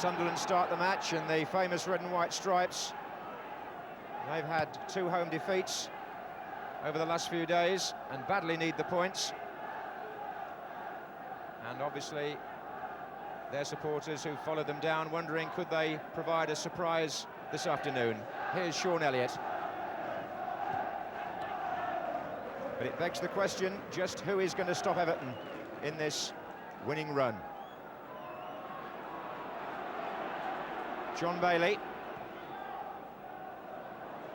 Sunderland start the match, and the famous red and white stripes. They've had 2 home defeats over the last few days and badly need the points. And obviously their supporters who followed them down wondering could they provide a surprise this afternoon. Here's Sean Elliott. But it begs the question, just who is going to stop Everton in this winning run? John Bailey.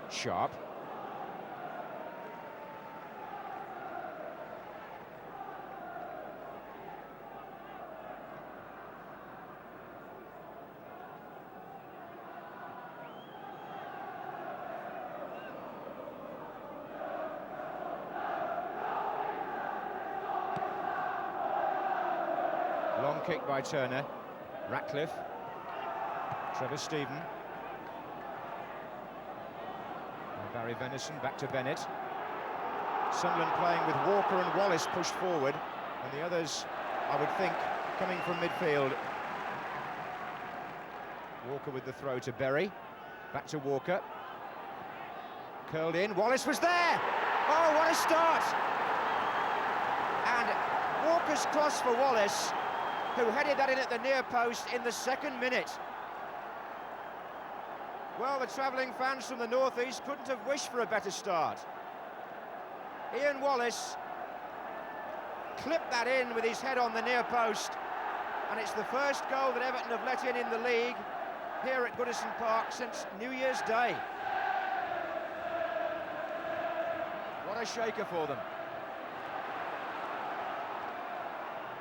Sharp. Long kick by Turner. Ratcliffe. Trevor Stephen. And Barry Venison back to Bennett. Sunderland playing with Walker and Wallace pushed forward, and the others, I would think, coming from midfield. Walker with the throw to Berry. Back to Walker. Curled in. Wallace was there! Oh, what a start! And Walker's cross for Wallace, who headed that in at the near post in the 2nd minute. Well, the travelling fans from the northeast couldn't have wished for a better start. Ian Wallace clipped that in with his head on the near post, and it's the first goal that Everton have let in the league here at Goodison Park since New Year's Day. What a shaker for them.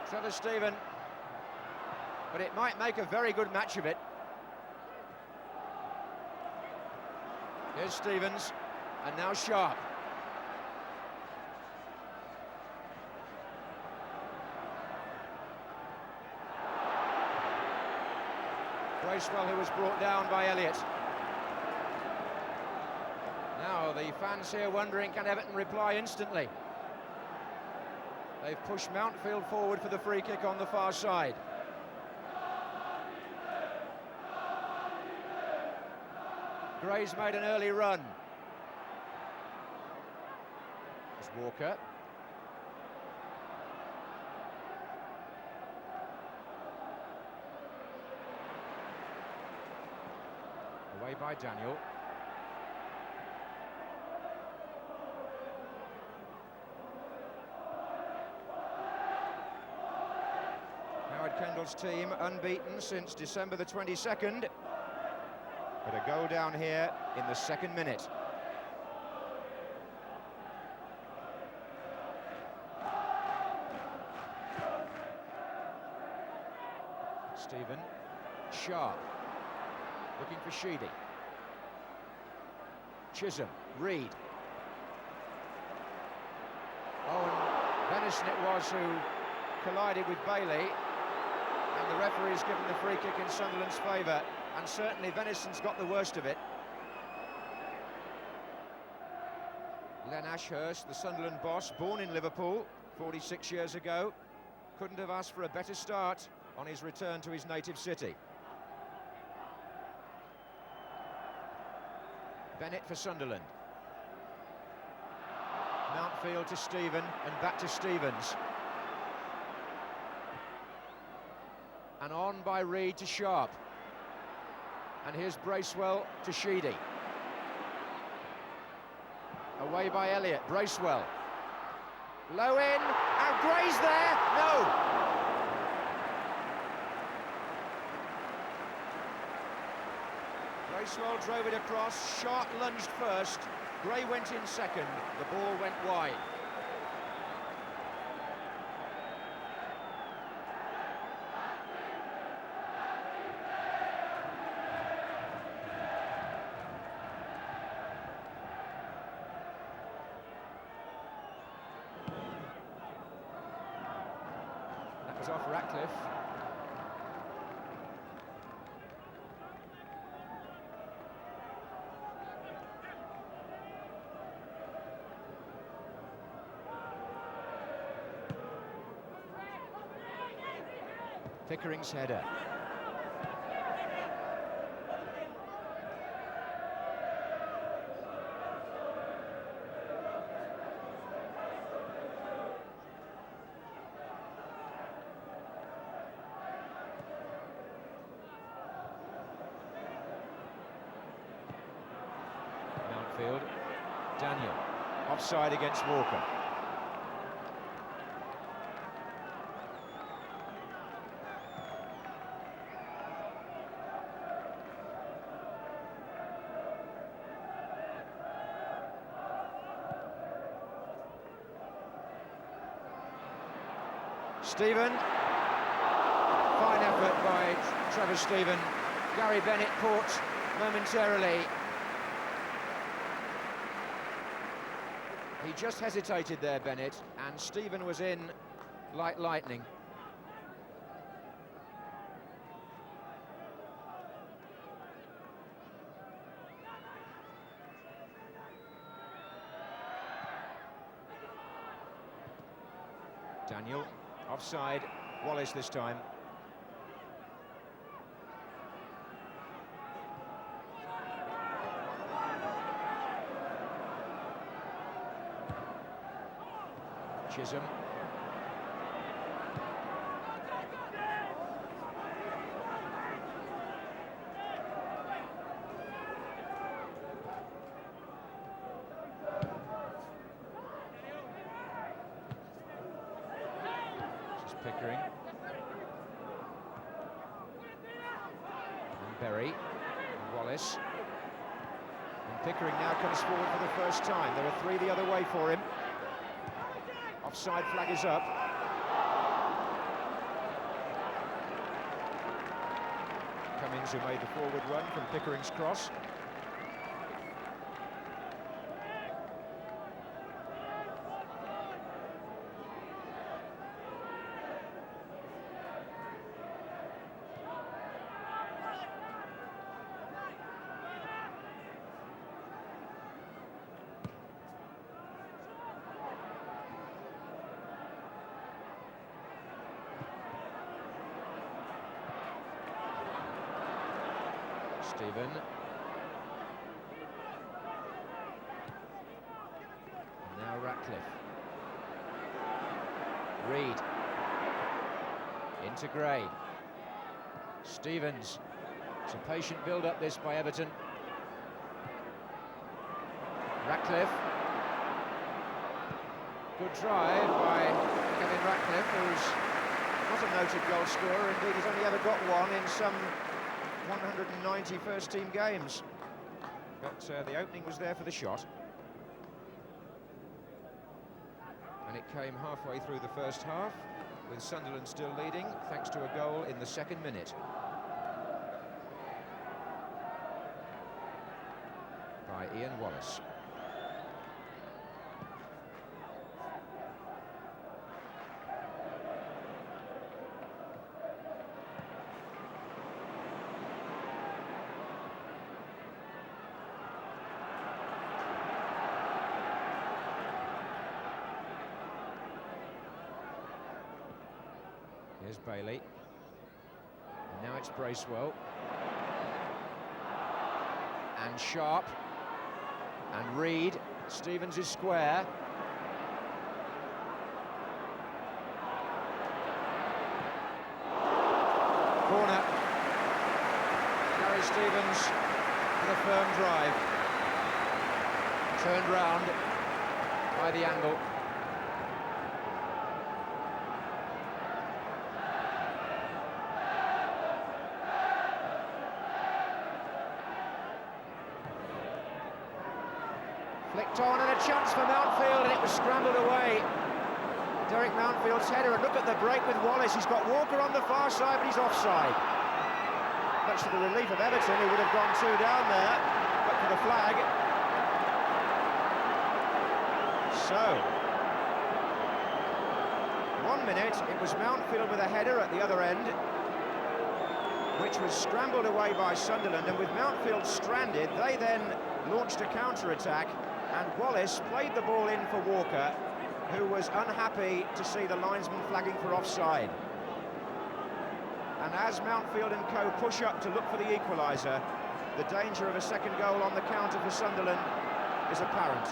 Trevor Stephen, but it might make a very good match of it. Here's Stevens, and now Sharp. Bracewell, who was brought down by Elliott. Now the fans here wondering, can Everton reply instantly? They've pushed Mountfield forward for the free kick on the far side. Gray's made an early run. It's Walker. Away by Daniel. Howard Kendall's team unbeaten since December the 22nd. But a goal down here in the 2nd minute. Stephen. Sharp. Looking for Sheedy. Chisholm. Reed. Oh, and Venison it was who collided with Bailey. And the referee's given the free kick in Sunderland's favour. And certainly Venison's got the worst of it. Len Ashurst, the Sunderland boss, born in Liverpool 46 years ago, couldn't have asked for a better start on his return to his native city. Bennett for Sunderland. Mountfield to Stephen, and back to Stevens. And on by Reed to Sharp. And here's Bracewell to Sheedy. Away by Elliott. Bracewell. Low in, and Gray's there. No! Bracewell drove it across. Sharp lunged first. Gray went in second. The ball went wide. Off Ratcliffe. Pickering's header. midfield. Daniel, offside against Walker. Stephen, fine effort by Trevor Stephen. Gary Bennett caught momentarily. He just hesitated there, Bennett, and Stephen was in like lightning. Daniel, offside, Wallace this time. Chisholm. This is Pickering. And Berry. And Wallace. And Pickering now comes forward for the first time. There are three the other way for him. Offside flag is up. Cummins, who made the forward run from Pickering's cross. Stephen. Now Ratcliffe. Reed. Into Gray. Stevens. It's a patient build-up this by Everton. Ratcliffe. Good drive by Kevin Ratcliffe, who's not a noted goal scorer. Indeed, he's only ever got one in some 190 first-team games, but the opening was there for the shot, and it came halfway through the first half, with Sunderland still leading thanks to a goal in the second minute by Ian Wallace. Here's Bailey. And now it's Bracewell. And Sharp. And Reed. Stevens is square. Corner. Gary Stevens with a firm drive. Turned round by the angle. Flicked on, and a chance for Mountfield, and it was scrambled away. Derek Mountfield's header, and look at the break with Wallace. He's got Walker on the far side, but he's offside. Much to the relief of Everton, who would have gone two down there, but for the flag. So, 1 minute, it was Mountfield with a header at the other end, which was scrambled away by Sunderland, and with Mountfield stranded, they then launched a counter-attack, and Wallace played the ball in for Walker, who was unhappy to see the linesman flagging for offside. And as Mountfield and co push up to look for the equaliser, the danger of a second goal on the counter for Sunderland is apparent.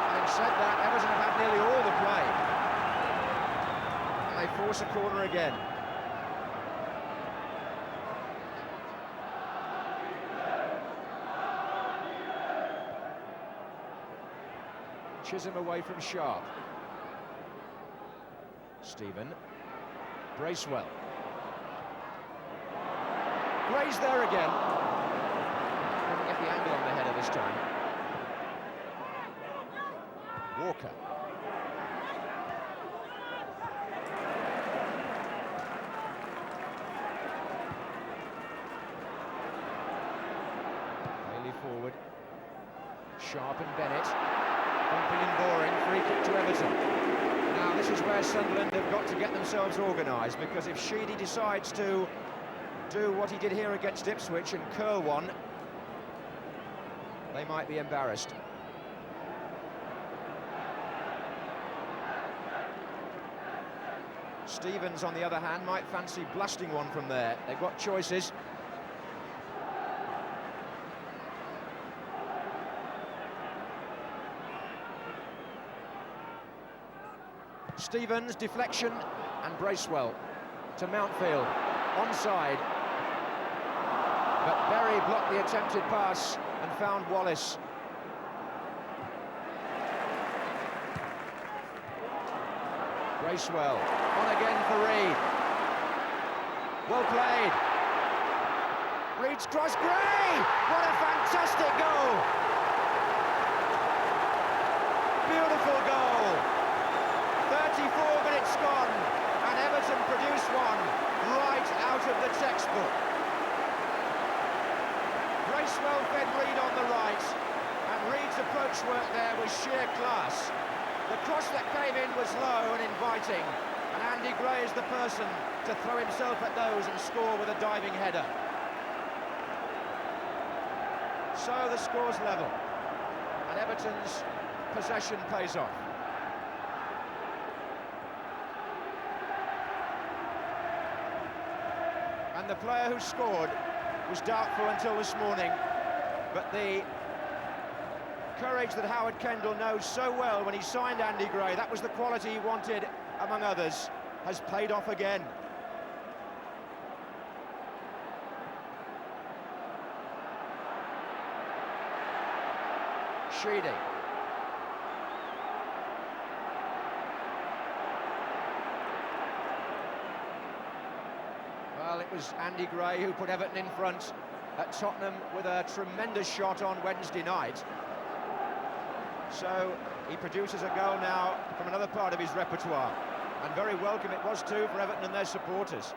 Having said that, Everton have had nearly all the play, and they force a corner again. Chisholm away from Sharp. Stephen. Bracewell. Gray's there again. Couldn't get the angle on the header this time. Walker. Nearly forward. Sharp and Bennett. Bumping and boring, free kick to Everton. Now this is where Sunderland have got to get themselves organised, because if Sheedy decides to do what he did here against Ipswich and curl one, they might be embarrassed. Stevens, on the other hand, might fancy blasting one from there. They've got choices. Stevens, deflection, and Bracewell to Mountfield, onside. But Berry blocked the attempted pass and found Wallace. Bracewell, on again for Reid. Well played. Reid's cross, Gray! What a fantastic goal! Beautiful goal. 34 minutes gone, and Everton produce one right out of the textbook. Bracewell fed Reid on the right, and Reid's approach work there was sheer class. The cross that came in was low and inviting, and Andy Gray is the person to throw himself at those and score with a diving header. So the score's level, and Everton's possession pays off. And the player who scored was doubtful until this morning, but the courage that Howard Kendall knows so well when he signed Andy Gray, that was the quality he wanted, among others, has paid off again. Sheedy. Well, it was Andy Gray who put Everton in front at Tottenham with a tremendous shot on Wednesday night. So he produces a goal now from another part of his repertoire, and very welcome it was too for Everton and their supporters.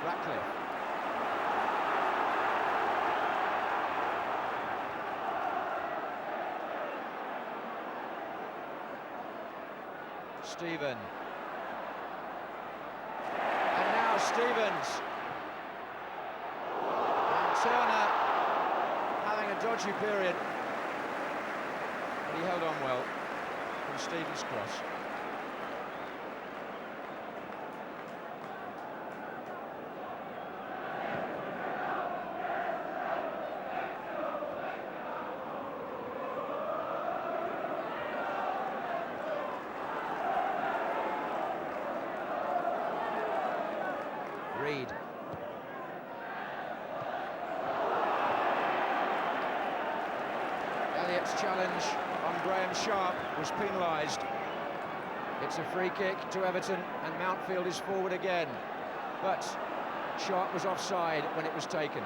Ratcliffe. Stephen. Stevens, and Turner having a dodgy period, but he held on well from Stevens' cross. Reid. Elliott's challenge on Graham Sharp was penalised. It's a free kick to Everton, and Mountfield is forward again. But Sharp was offside when it was taken.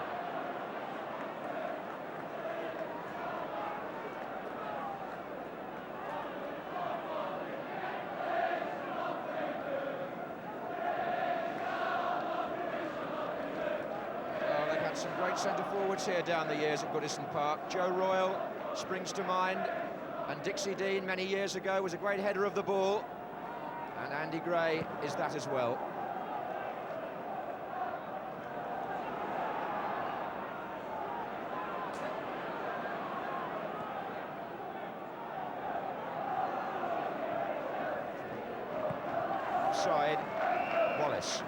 Some great centre-forwards here down the years at Goodison Park. Joe Royle springs to mind, and Dixie Dean many years ago was a great header of the ball, and Andy Gray is that as well. Offside, Wallace.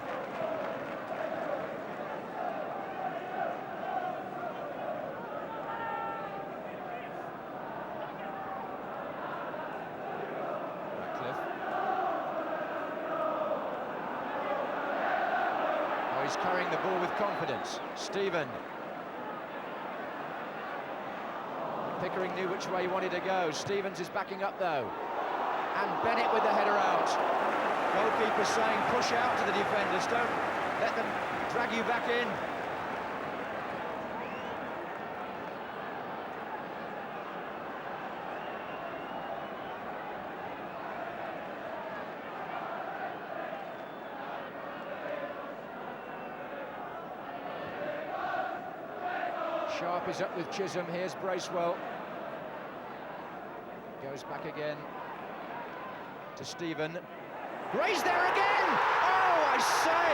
he's carrying the ball with confidence. Stephen. Pickering knew which way he wanted to go. Stevens is backing up though. And Bennett with the header out. Goalkeeper saying push out to the defenders, don't let them drag you back in. Sharp is up with Chisholm. Here's Bracewell. Goes back again to Stephen. Gray's there again! Oh, I say!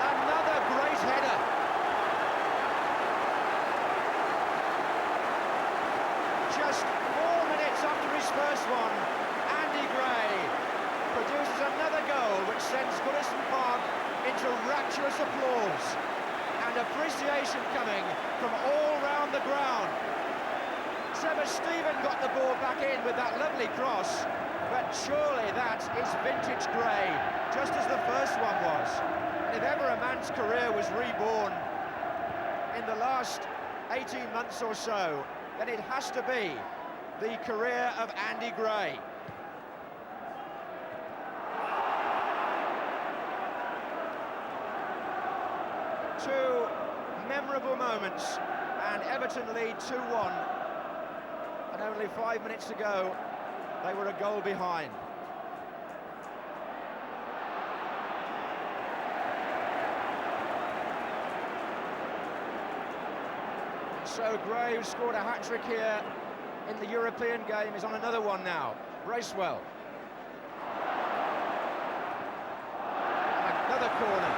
Another great header. Just 4 minutes after his first one, Andy Gray produces another goal which sends Goodison Park into rapturous applause. And appreciation coming from all round the ground. Trevor Stephen got the ball back in with that lovely cross, but surely that is vintage Gray, just as the first one was. And if ever a man's career was reborn in the last 18 months or so, then it has to be the career of Andy Gray. Two memorable moments, and Everton lead 2-1, and only 5 minutes to go, they were a goal behind. So Gray, who scored a hat-trick here in the European game, is on another one now. Bracewell. And another corner.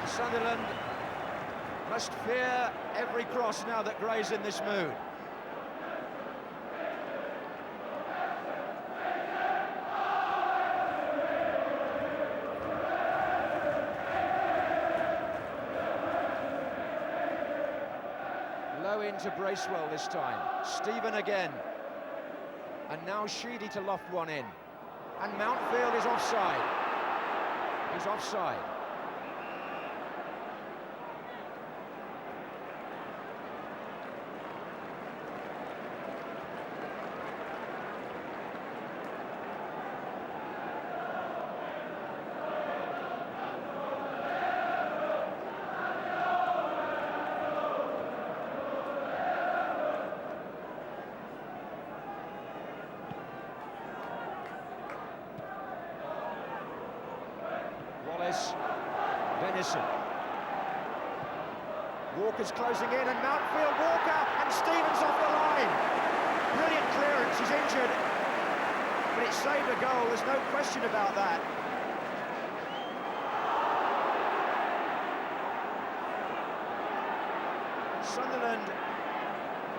Sunderland must fear every cross now that Gray's in this mood. Low into Bracewell this time. Stephen again. And now Sheedy to loft one in. And Mountfield is offside. He's offside. Venison. Walker's closing in, and Mountfield, Walker, and Stevens off the line. Brilliant clearance, he's injured, but it saved a goal, there's no question about that. Sunderland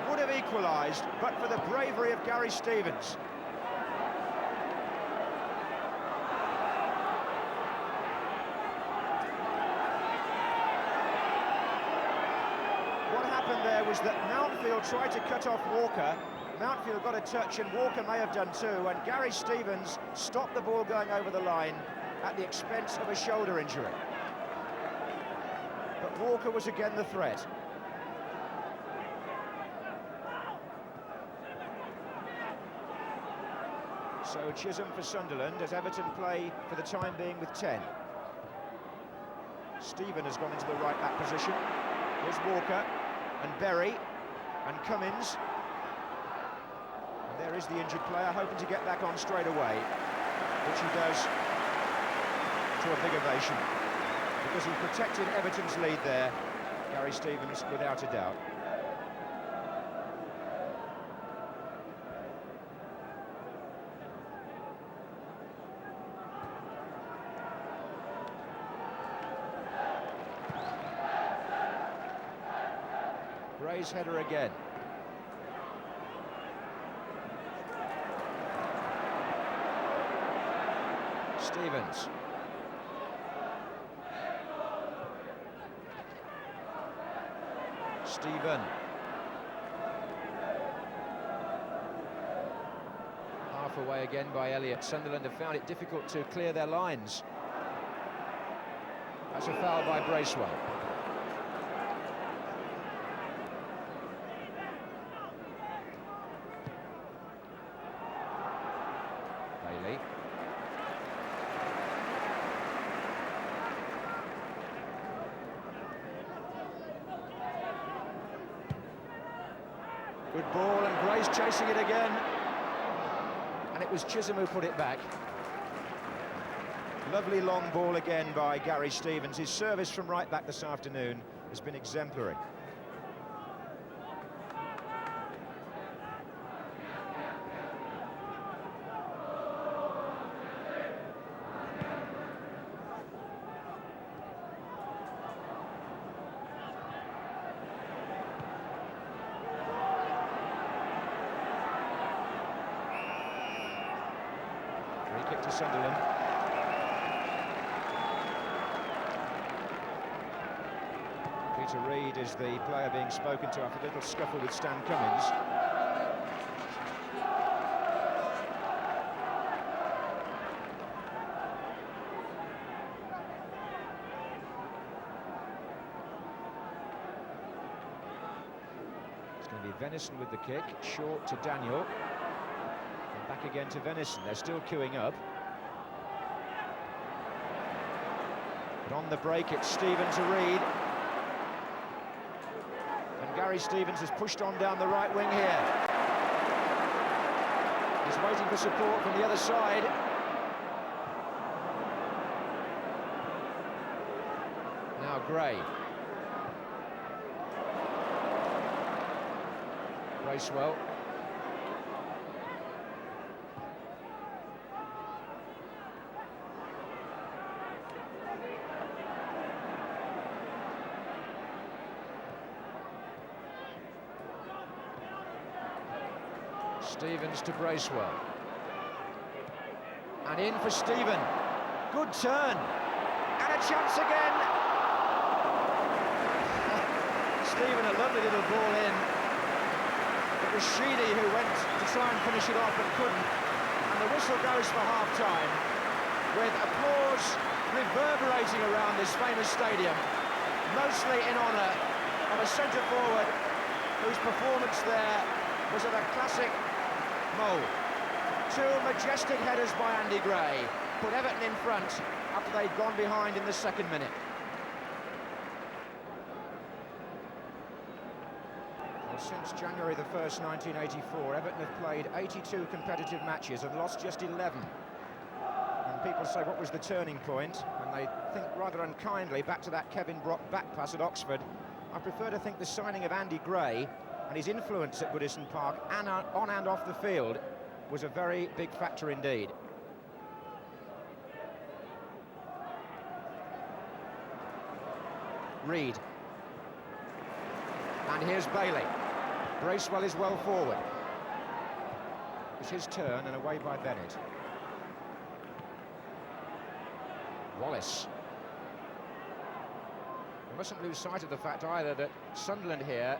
would have equalised, but for the bravery of Gary Stevens. There was that Mountfield tried to cut off Walker. Mountfield got a touch, and Walker may have done too, and Gary Stevens stopped the ball going over the line at the expense of a shoulder injury. But Walker was again the threat. So Chisholm for Sunderland as Everton play for the time being with 10. Stephen has gone into the right back position. Here's Walker. And Berry, and Cummins. And there is the injured player, hoping to get back on straight away, which he does to a big ovation, because he protected Everton's lead there, Gary Stevens, without a doubt. Gray's header again. Stevens. Stephen. Half off away again by Elliott. Sunderland have found it difficult to clear their lines. That's a foul by Bracewell. Bailey. Good ball, and Gray's chasing it again. And it was Chisholm who put it back. Lovely long ball again by Gary Stevens. His service from right back this afternoon has been exemplary. Free kick to Sunderland. Peter Reid is the player being spoken to after a little scuffle with Stan Cummins. It's going to be Venison with the kick, short to Daniel. And back again to Venison. They're still queuing up. But on the break, it's Stephen to Reid. Gary Stevens has pushed on down the right wing here. He's waiting for support from the other side. Now Gray. Bracewell. Stevens to Bracewell. And in for Stephen. Good turn. And a chance again. Stephen, a lovely little ball in. It was Sheedy who went to try and finish it off but couldn't. And the whistle goes for half-time, with applause reverberating around this famous stadium, mostly in honour of a centre-forward whose performance there was of a classic mould. Two majestic headers by Andy Gray put Everton in front after they'd gone behind in the second minute. Well, since January the 1st, 1984, Everton have played 82 competitive matches and lost just 11. And people say, what was the turning point? And they think rather unkindly back to that Kevin Brock back pass at Oxford. I prefer to think the signing of Andy Gray and his influence at Goodison Park and on and off the field was a very big factor indeed. Reid. And here's Bailey. Bracewell is well forward. It's his turn and away by Bennett. Wallace. We mustn't lose sight of the fact either that Sunderland here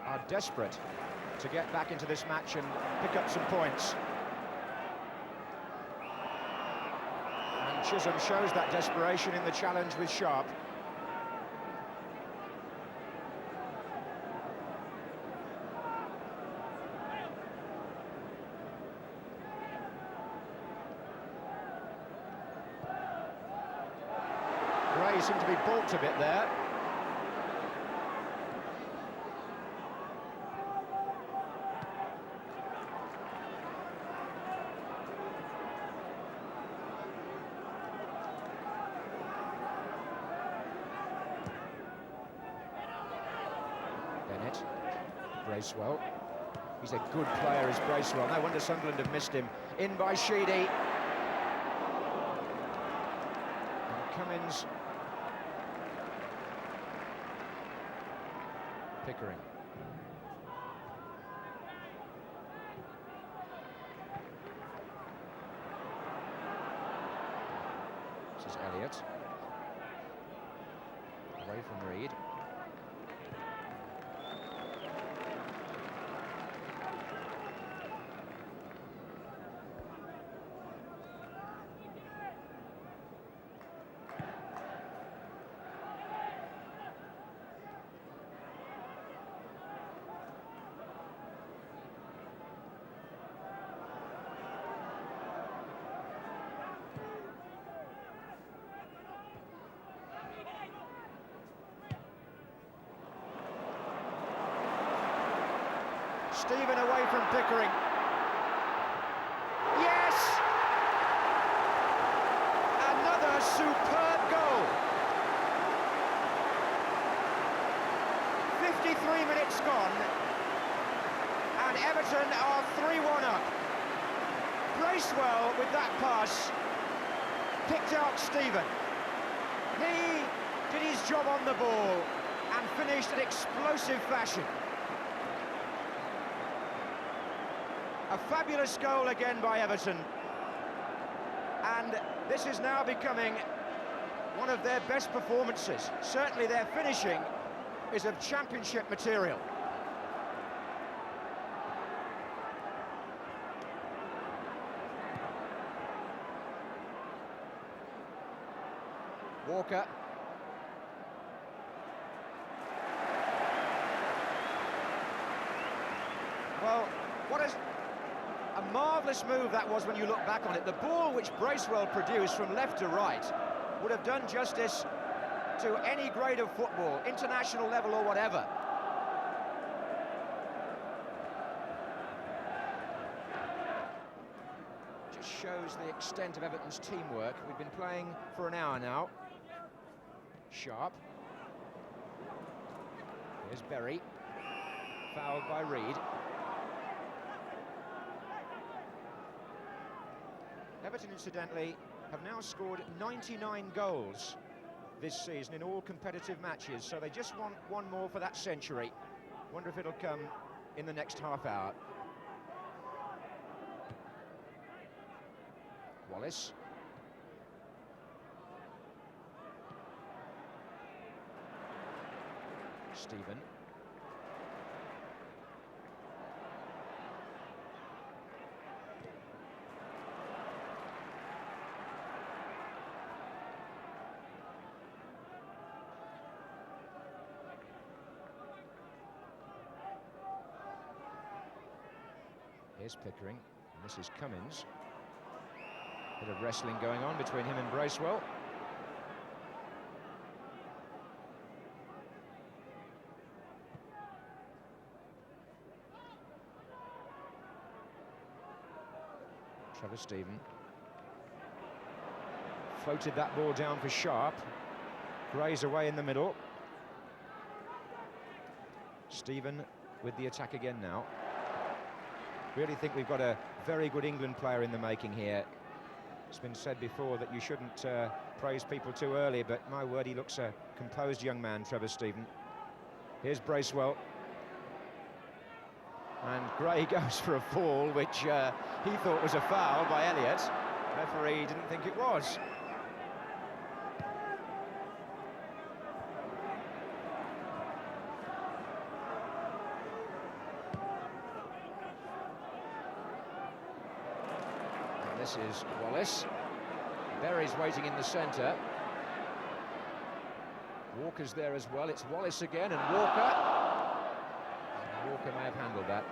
are desperate to get back into this match and pick up some points. And Chisholm shows that desperation in the challenge with Sharp. Gray seemed to be balked a bit there. Bracewell. He's a good player, is Bracewell. No wonder Sunderland have missed him. In by Sheedy. And Cummins. Pickering. This is Elliott. Away from Reid. Stephen away from Pickering. Yes! Another superb goal. 53 minutes gone, and Everton are 3-1 up. Bracewell with that pass picked out Stephen. He did his job on the ball and finished in explosive fashion. A fabulous goal again by Everton, and this is now becoming one of their best performances. Certainly their finishing is of championship material. Walker. Well, what a marvellous move that was when you look back on it. The ball which Bracewell produced from left to right would have done justice to any grade of football, international level or whatever. Just shows the extent of Everton's teamwork. We've been playing for an hour now. Sharp. Here's Berry. Fouled by Reed. Everton, incidentally, have now scored 99 goals this season in all competitive matches, so they just want one more for that century. Wonder if it'll come in the next half hour. Wallace. Stephen. Here's Pickering, and this is Cummins. Bit of wrestling going on between him and Bracewell. Trevor Stephen. Floated that ball down for Sharp. Gray's away in the middle. Stephen with the attack again now. Really think we've got a very good England player in the making here. It's been said before that you shouldn't praise people too early, but my word, he looks a composed young man, Trevor Stephen. Here's Bracewell. And Gray goes for a fall, which he thought was a foul by Elliott. Referee didn't think it was. This is Wallace. Berry's waiting in the centre. Walker's there as well. It's Wallace again, and Walker. Walker may have handled that.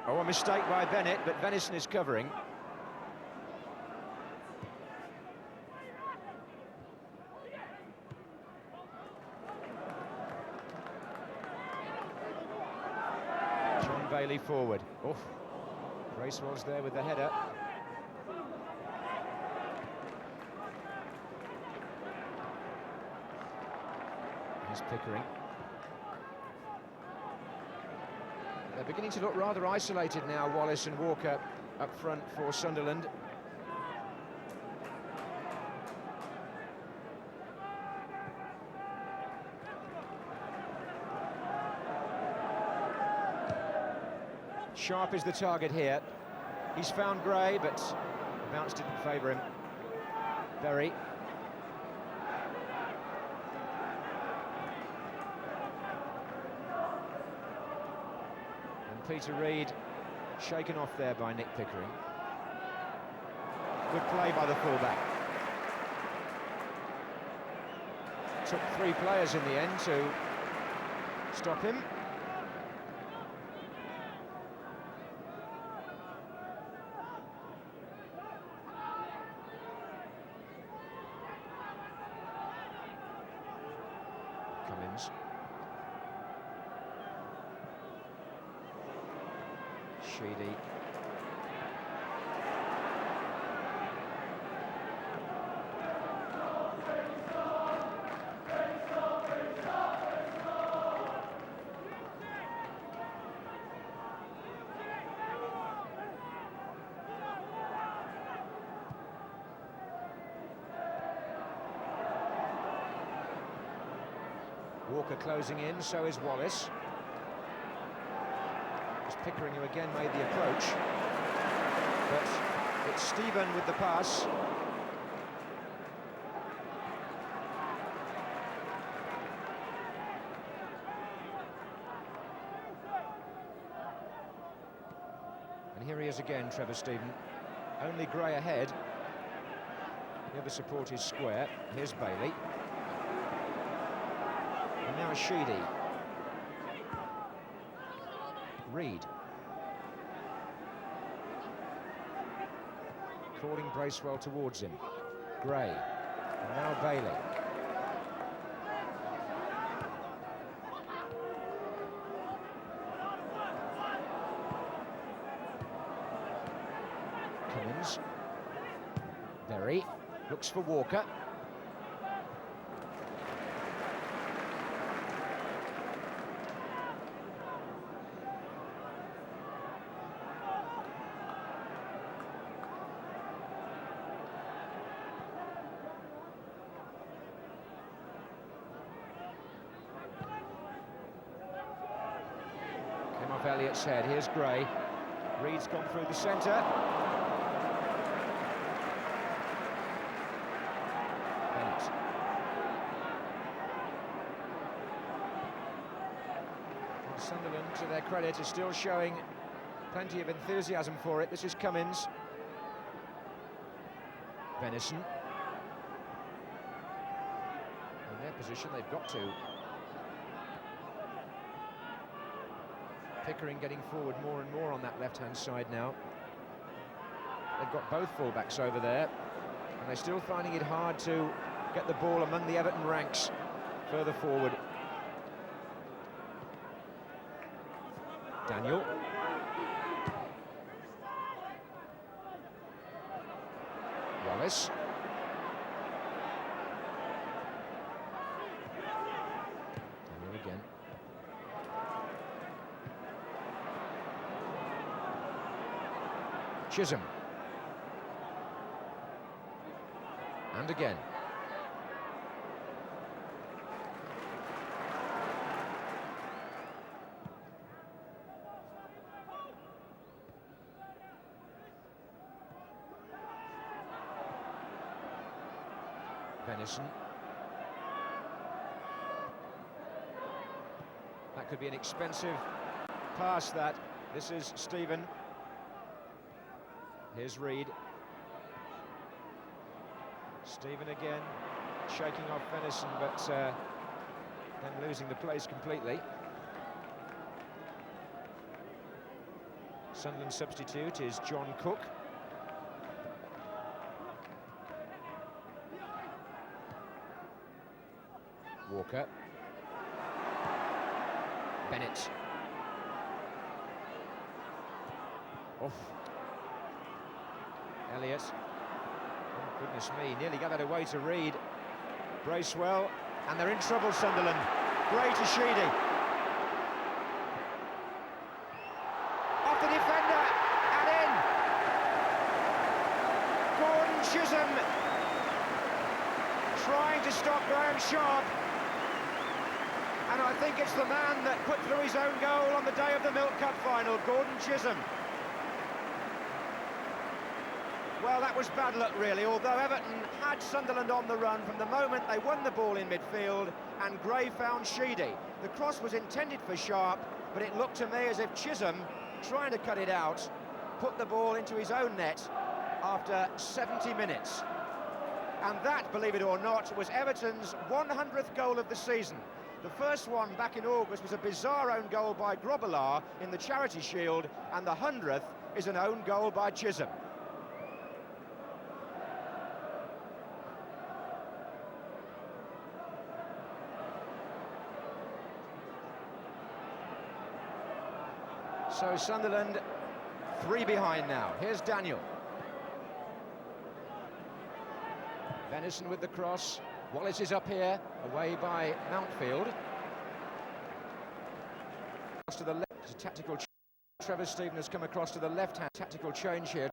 Oh, a mistake by Bennett, but Venison is covering. John Bailey forward. Oh, Bracewell's there with the header. Here's Pickering. They're beginning to look rather isolated now, Wallace and Walker up front for Sunderland. Sharp is the target here. He's found Gray, but the bounce didn't favour him. Berry. Peter Reed shaken off there by Nick Pickering. Good play by the fullback. Took 3 players in the end to stop him. Cummins. Sheedy. Walker closing in, so is Wallace. As Pickering, who again made the approach. But it's Stephen with the pass. And here he is again, Trevor Stephen. Only Gray ahead. The other support is square. Here's Bailey. And now Sheedy. Reed. Calling Bracewell towards him. Gray. And now Bailey. Cummins. Berry. Looks for Walker. Came off Elliott's head. Here's Gray. Reed's gone through the centre. Sunderland, to their credit, is still showing plenty of enthusiasm for it. This is Cummins. Venison. In their position, they've got to. Pickering getting forward more and more on that left-hand side now. They've got both fullbacks over there, and they're still finding it hard to get the ball among the Everton ranks further forward. Daniel. Wallace. Daniel again. Chisholm. And again. Venison. That could be an expensive pass, that. This is Stephen. Here's Reed. Stephen again, shaking off Venison, but then losing the place completely. Sunderland's substitute is John Cook. Walker. Bennett. Off. Elliott. Oh, goodness me, nearly got that away to Reed. Bracewell, and they're in trouble, Sunderland. Gray to Sheedy. Off the defender, and in. Gordon Chisholm trying to stop Graham Sharp. And I think it's the man that put through his own goal on the day of the Milk Cup final, Gordon Chisholm. Well, that was bad luck, really, although Everton had Sunderland on the run from the moment they won the ball in midfield, and Gray found Sheedy. The cross was intended for Sharp, but it looked to me as if Chisholm, trying to cut it out, put the ball into his own net after 70 minutes. And that, believe it or not, was Everton's 100th goal of the season. The first one back in August was a bizarre own goal by Grobbelaar in the Charity Shield, and the 100th is an own goal by Chisholm. So Sunderland 3 behind now. Here's Daniel. Venison with the cross. Wallace is up here, away by Mountfield. Across to the left, it's a tactical change. Trevor Steven has come across to the left-hand, tactical change here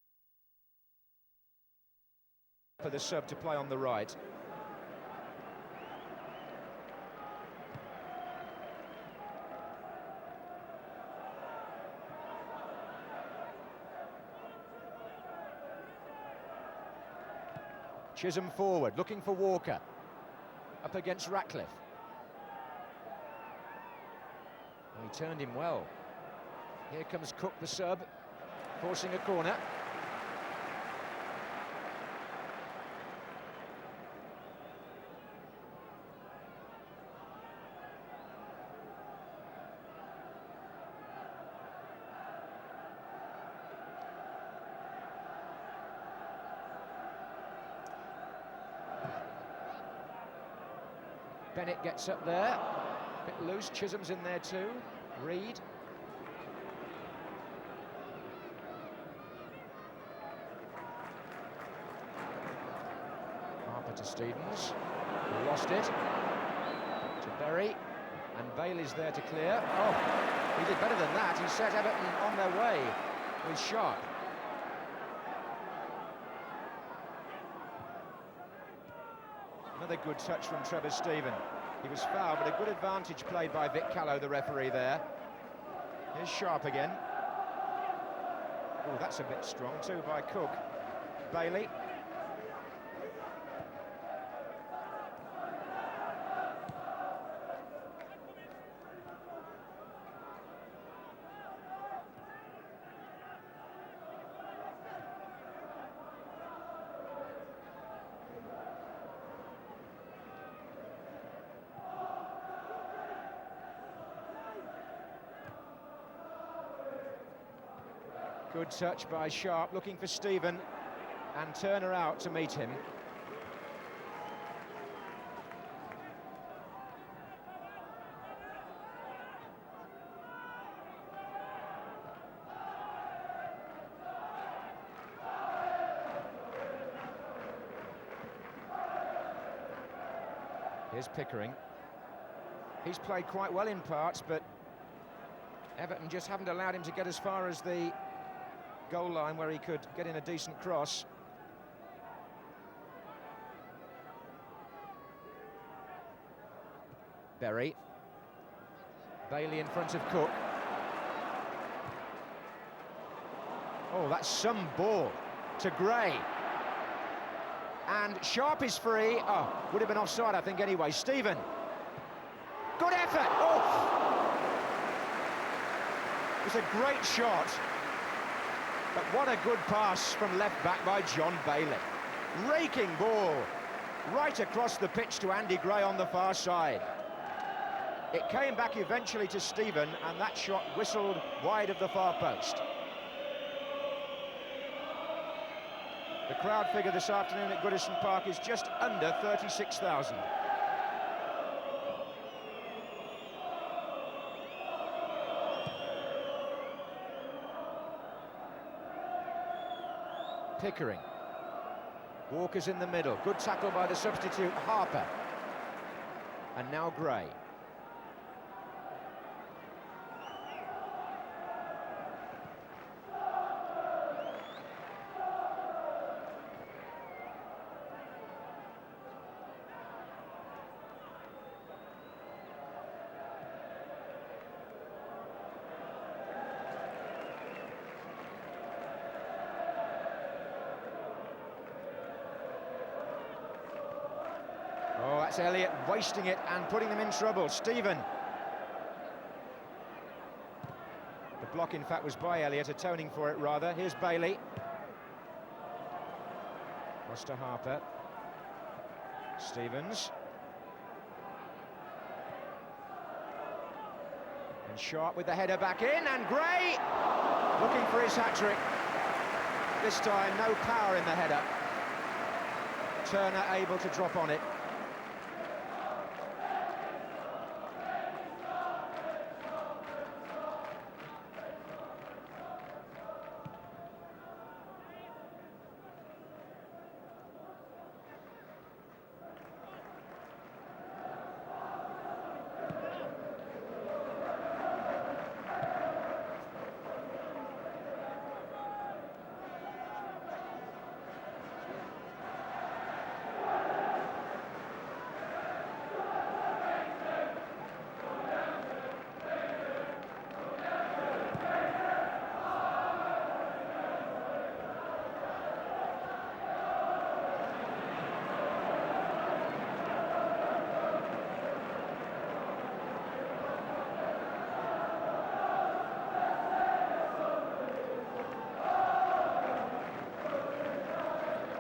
for the sub to play on the right. Chisholm forward, looking for Walker. Up against Ratcliffe. Well, he turned him well. Here comes Cook, the sub, forcing a corner. Bennett gets up there, a bit loose. Chisholm's in there too. Reed. Harper to Stevens, lost it, to Berry, and Bailey's there to clear. Oh, he did better than that. He set Everton on their way with Sharp. Another good touch from Trevor Steven. He was fouled, but a good advantage played by Vic Callow, the referee there. Here's Sharp again. Oh, that's a bit strong too by Cook. Bailey. Good touch by Sharp, looking for Steven, and Turner out to meet him. Here's Pickering. He's played quite well in parts, but Everton just haven't allowed him to get as far as the goal line where he could get in a decent cross. Berry. Bailey in front of Cook. Oh, that's some ball to Gray. And Sharp is free. Oh, would have been offside, I think, anyway. Steven. Good effort. Oh! It was a great shot. But what a good pass from left-back by John Bailey. Raking ball right across the pitch to Andy Gray on the far side. It came back eventually to Steven, and that shot whistled wide of the far post. The crowd figure this afternoon at Goodison Park is just under 36,000. Pickering. Walker's in the middle. Good tackle by the substitute, Harper. And now Gray. Oh, that's Elliott wasting it and putting them in trouble. Steven. The block, in fact, was by Elliott, atoning for it, rather. Here's Bailey. Cross to Harper. Stevens. And Sharp with the header back in, and Gray looking for his hat-trick. This time, no power in the header. Turner able to drop on it.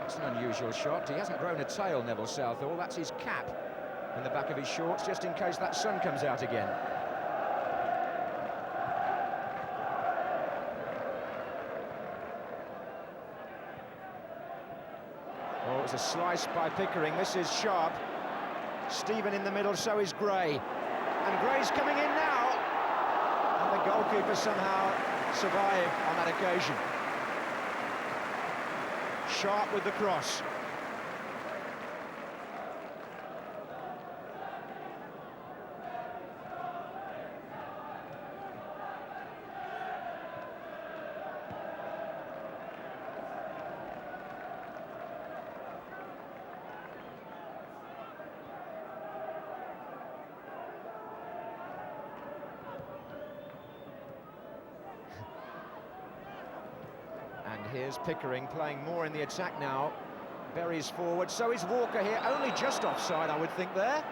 It's an unusual shot. He hasn't grown a tail, Neville Southall. That's his cap in the back of his shorts, just in case that sun comes out again. Oh, it was a slice by Pickering. This is Sharp. Stephen in the middle, so is Gray. And Gray's coming in now. And the goalkeeper somehow survived on that occasion. Sharp with the cross. And here's Pickering playing more in the attack now. Berry's forward, so is Walker here, only just offside, I would think there.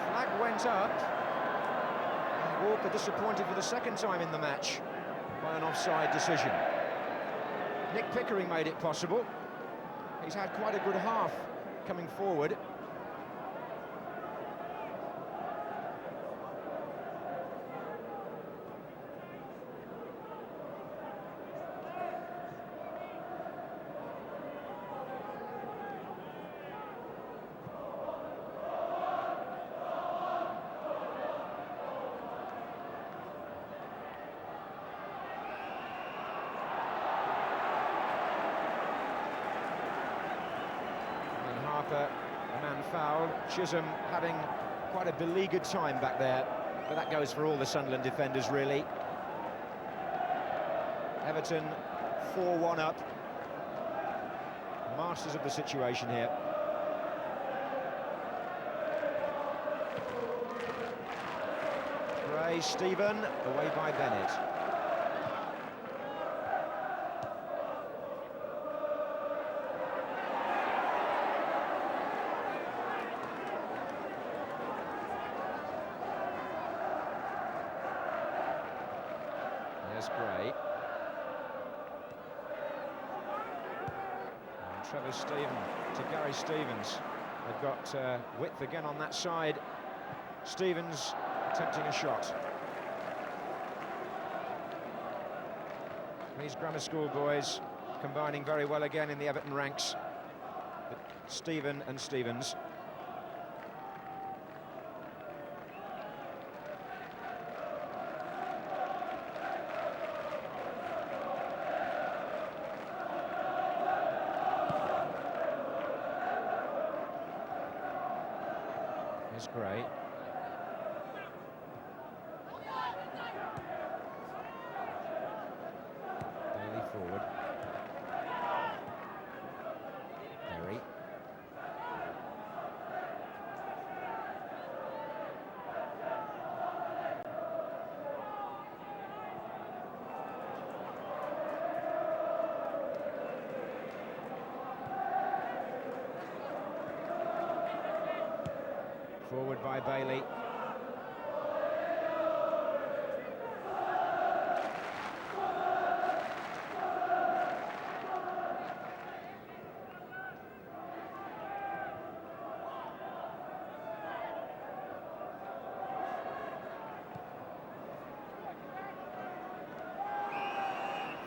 Flag went up. And Walker disappointed for the second time in the match by an offside decision. Nick Pickering made it possible. He's had quite a good half coming forward. A man fouled. Chisholm having quite a beleaguered time back there, but that goes for all the Sunderland defenders, really. Everton 4-1 up. Masters of the situation here. Gray, Stephen, away by Bennett. Gray. And Trevor Stephen to Gary Stevens. They've got width again on that side. Stevens attempting a shot. These grammar school boys combining very well again in the Everton ranks. But Stephen and Stevens. Here's Gray. Bailey forward. Berry. Forward by Bailey.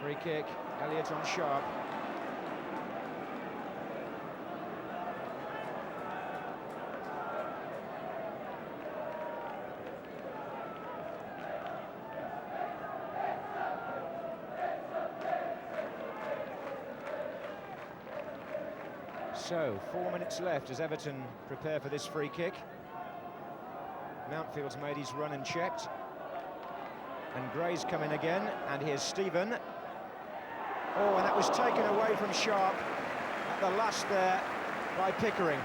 Free kick, Elliott on Sharp. So, 4 minutes left as Everton prepare for this free kick. Mountfield's made his run and checked. And Gray's come in again, and here's Stephen. Oh, and that was taken away from Sharp at the last there by Pickering.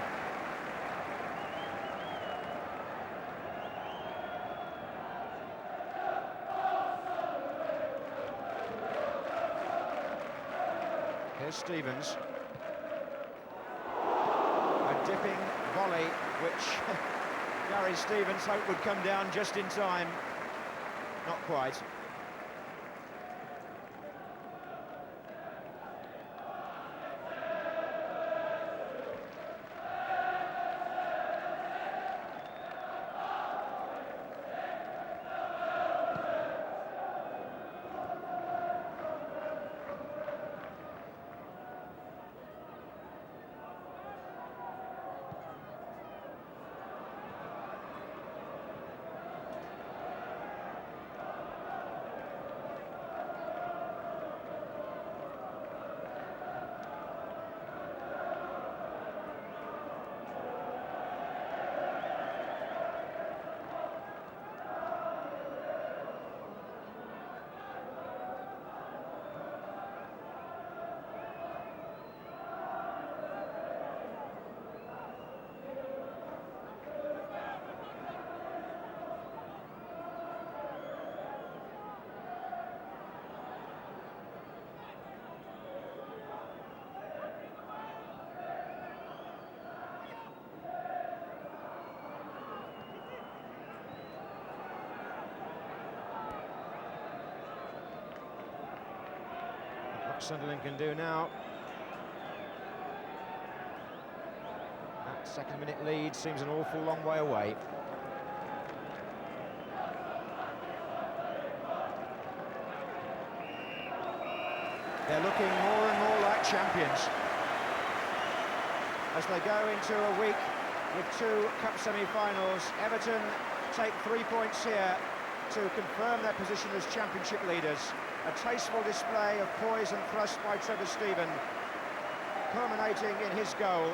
Here's Stevens. A dipping volley, which Gary Stevens hoped would come down just in time. Not quite. What Sunderland can do now. That second-minute lead seems an awful long way away. They're looking more and more like champions as they go into a week with 2 cup semi-finals. Everton take 3 points here to confirm their position as championship leaders. A tasteful display of poise and thrust by Trevor Stephen, culminating in his goal.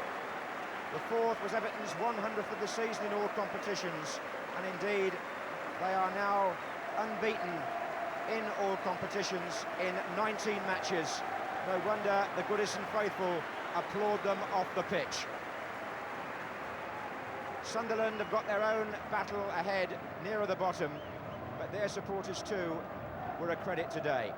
The 4th was Everton's 100th of the season in all competitions, and indeed they are now unbeaten in all competitions in 19 matches. No wonder the Goodison faithful applaud them off the pitch. Sunderland have got their own battle ahead nearer the bottom, but their supporters too were a credit today.